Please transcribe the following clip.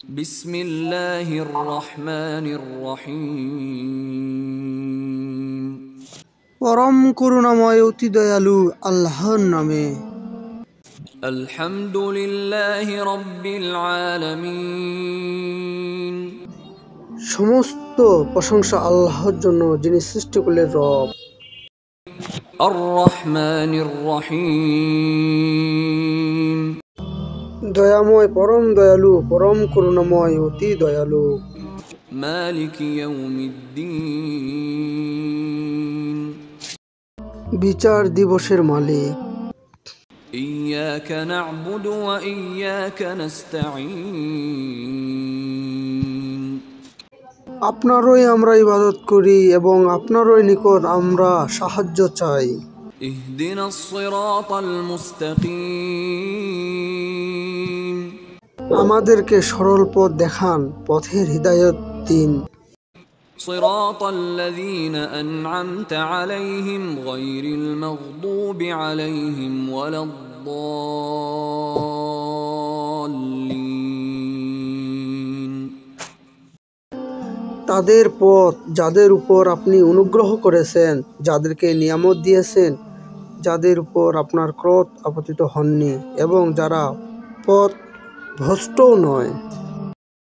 বিসমিল্লাহির রহমানির রহিম। পরম করুণাময় অতি দয়ালু আল্লাহর নামে। আলহামদুলিল্লাহি রাব্বিল আলামিন। সমস্ত প্রশংসা আল্লাহর জন্য, যিনি সৃষ্টিকুলের রব। আর রহমানির রহিম। দয়াময়, পরম দয়ালু, পরম করুণাময় অতি দয়ালু। মালিকি ইয়াউমিদ্দিন। বিচার দিবসের মালিক। ইয়াকা না'বুদু ওয়া ইয়াকা নাস্তাঈন। আপনারই আমরা ইবাদত করি এবং আপনারই নিকট আমরা সাহায্য চাই। ইহদিনাস সিরাতাল মুস্তাকিম। আমাদেরকে সরল পথ দেখান, পথের হিদায়াত দিন। সিরাতাল্লাযীনা আন'আমতা আলাইহিম গায়রিল মাগদুবি আলাইহিম ওয়ালাদ-দাল্লিন। তাদের পথ, যাদের উপর আপনি অনুগ্রহ করেছেন, যাদেরকে নিয়ামত দিয়েছেন, যাদের উপর আপনার ক্রোধ আপতিত হননি এবং যারা পথ ভ্রষ্টও নয়।